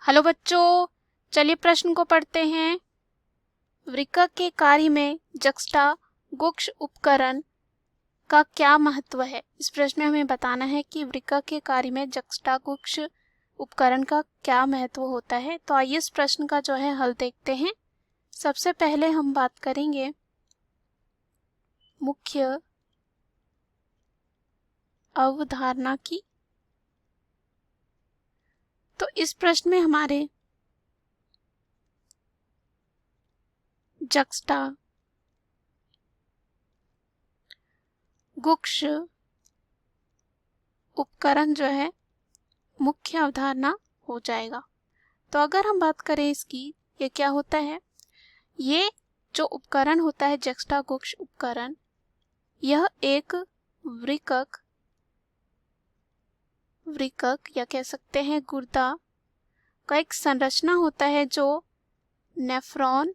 Hello बच्चों, चलिए प्रश्न को पढ़ते हैं। वृक्क के कार्य में जक्ष्टागुक्ष उपकरण का क्या महत्व है। इस प्रश्न में हमें बताना है कि वृक्क के कार्य में जक्ष्टागुक्ष उपकरण का क्या महत्व होता है। तो आइए इस प्रश्न का जो है हल देखते हैं। सबसे पहले हम बात करेंगे मुख्य अवधारणा की। तो इस प्रश्न में हमारे जक्ष्टागुक्ष उपकरण जो है मुख्य अवधारणा हो जाएगा। तो अगर हम बात करें इसकी, ये क्या होता है। ये जो उपकरण होता है जक्ष्टागुक्ष उपकरण, यह एक वृक्क या कह सकते हैं गुर्दा का एक संरचना होता है जो नेफ्रॉन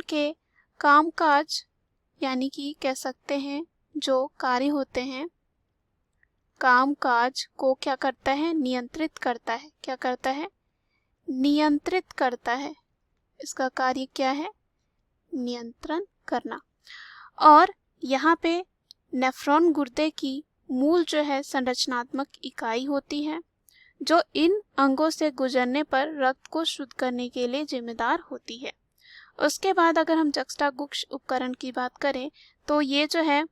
के कामकाज यानी कि कह सकते हैं जो कार्य होते हैं कामकाज को क्या करता है, नियंत्रित करता है। क्या करता है, नियंत्रित करता है। इसका कार्य क्या है, नियंत्रण करना। और यहाँ पे नेफ्रॉन गुर्दे की मूल जो है संरचनात्मक इकाई होती है जो इन अंगों से गुजरने पर रक्त को शुद्ध करने के लिए जिम्मेदार होती है। उसके बाद अगर हम जक्ष्टागुक्ष उपकरण की बात करें तो ये जो है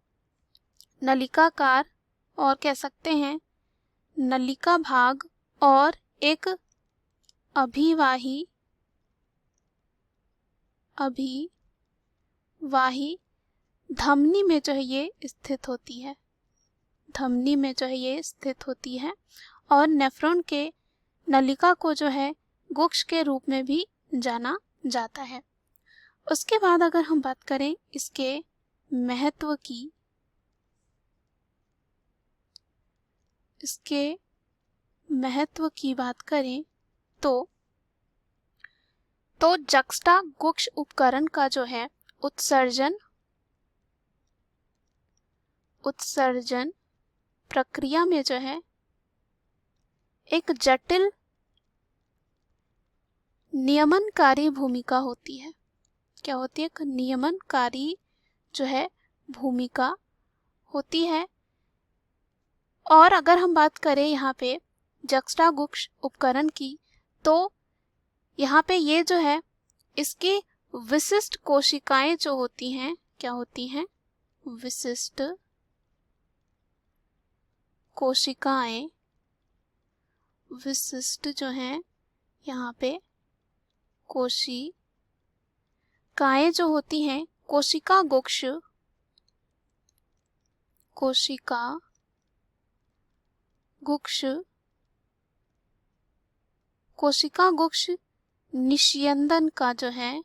नलिकाकार और कह सकते हैं नलिका भाग और एक अभिवाही धमनी में जो है ये स्थित होती है। धमनी में जो है ये स्थित होती है और नेफ्रॉन के नलिका को जो है गुक्ष के रूप में भी जाना जाता है। उसके बाद अगर हम बात करें इसके महत्व की बात करें तो जक्ष्टागुक्ष उपकरण का जो है उत्सर्जन प्रक्रिया में जो है एक जटिल नियमनकारी भूमिका होती है। क्या होती है, एक नियमनकारी जो है भूमिका होती है। और अगर हम बात करें यहाँ पे जक्ष्टागुक्ष उपकरण की तो यहाँ पे ये जो है इसकी विशिष्ट कोशिकाएं जो होती हैं, क्या होती हैं, विशिष्ट कोशिकाएं, विशिष्ट जो हैं यहाँ पे कोशिकाएं जो होती हैं कोशिकागुक्ष निस्यंदन का जो है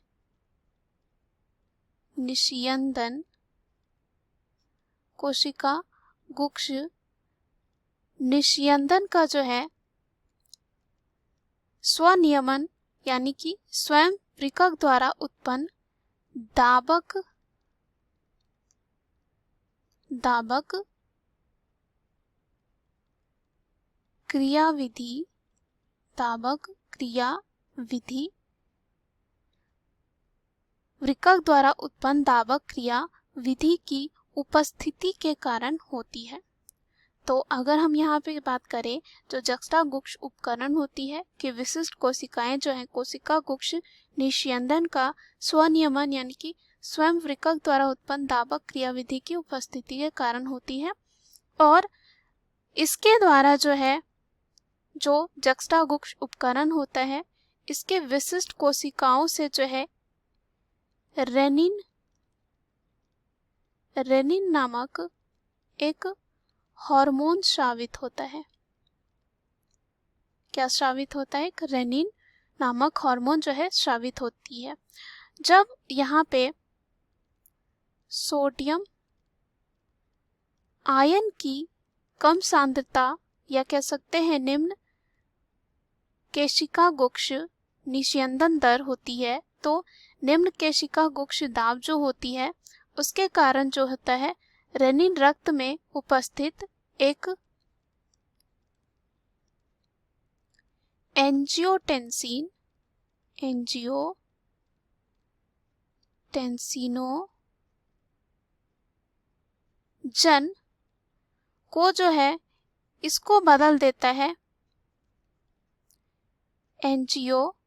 कोशिकागुक्ष निस्यंदन का जो है स्वनियमन यानी कि स्वयं वृक्क द्वारा उत्पन्न दाबक क्रियाविधि वृक्क द्वारा उत्पन्न दाबक क्रिया विधि की उपस्थिति के कारण होती है। तो अगर हम यहाँ पे बात करें जो जक्ष्टागुक्ष उपकरण होती है कि विशिष्ट कोशिकाएं जो है कोशिकागुक्ष निस्यंदन का स्वनियमन यानी कि स्वयं वृक्क द्वारा उत्पन्न दाबक क्रियाविधि की उपस्थिति के कारण होती है। और इसके द्वारा जो है जो जक्ष्टागुक्ष उपकरण होता है इसके विशिष्ट कोशिकाओं से जो है रेनिन नामक एक हार्मोन स्रावित होता है। क्या स्रावित होता है, एक रेनिन नामक हार्मोन जो है स्रावित होती है। जब यहाँ पे सोडियम आयन की कम सांद्रता या कह सकते हैं निम्न केशिकागुक्ष निस्यंदन दर होती है तो निम्न केशिकागुक्ष दाब जो होती है उसके कारण जो होता है रेनिन रक्त में उपस्थित एक एंजियोटेंसिन जन को जो है इसको बदल देता है एंजियोटेंसिन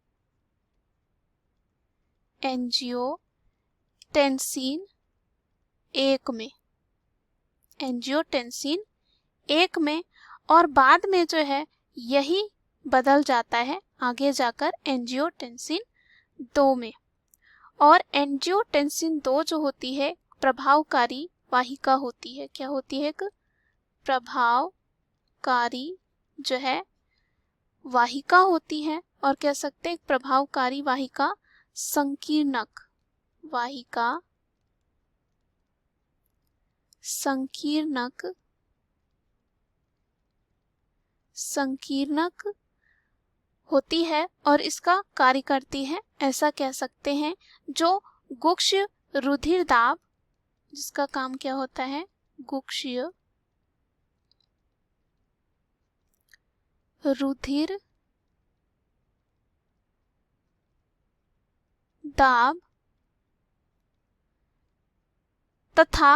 1 में, एंजियोटेंसिन 1 में, और बाद में जो है यही बदल जाता है आगे जाकर एंजियोटेंसिन 2 में। और एंजियोटेंसिन 2 जो होती है प्रभावकारी वाहिका होती है। क्या होती है? एक प्रभावकारी जो है वाहिका होती है, और कह सकते हैं प्रभावकारी वाहिका संकीर्णक संकीर्णक होती है, और इसका कार्य करती है, ऐसा कह सकते हैं, जो गुक्ष रुधिर दाब, जिसका काम क्या होता है? गुक्षीय रुधिर दाब तथा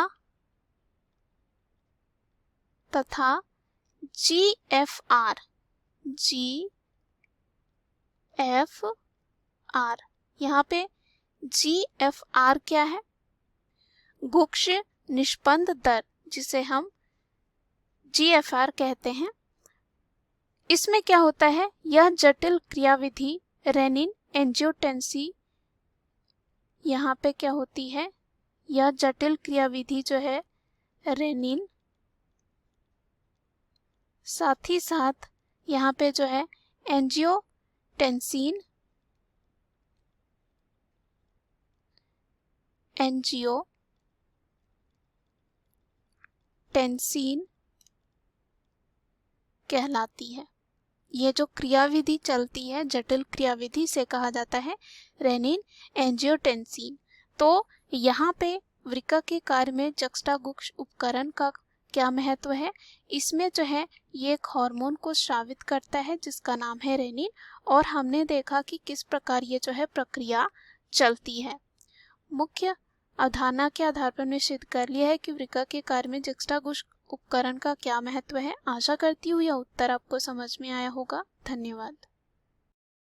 GFR यहाँ पे GFR क्या है? गुक्ष निष्पन्द दर, जिसे हम GFR कहते हैं। इसमें क्या होता है? यह जटिल क्रियाविधि रेनिन एंजियोटेंसी, यहाँ पे क्या होती है? यह जटिल क्रियाविधि जो है रेनिन, साथ ही साथ यहाँ पे जो है एंजियोटेंसिन कहलाती है। ये जो क्रियाविधि चलती है, जटिल क्रियाविधि, से कहा जाता है रेनिन एंजियोटेंसिन। तो यहाँ पे वृक्का के कार्य में जक्ष्टागुक्ष उपकरण का क्या महत्व है? इसमें जो है ये एक हार्मोन को स्रावित करता है जिसका नाम है रेनिन, और हमने देखा कि किस प्रकार ये जो है प्रक्रिया चलती है। मुख्य अवधारणा के आधार पर हमने सिद्ध कर लिया है कि वृक्का के कार्य में जक्ष्टागुक्ष उपकरण का क्या महत्व है। आशा करती हूँ यह उत्तर आपको समझ में आया होगा। धन्यवाद।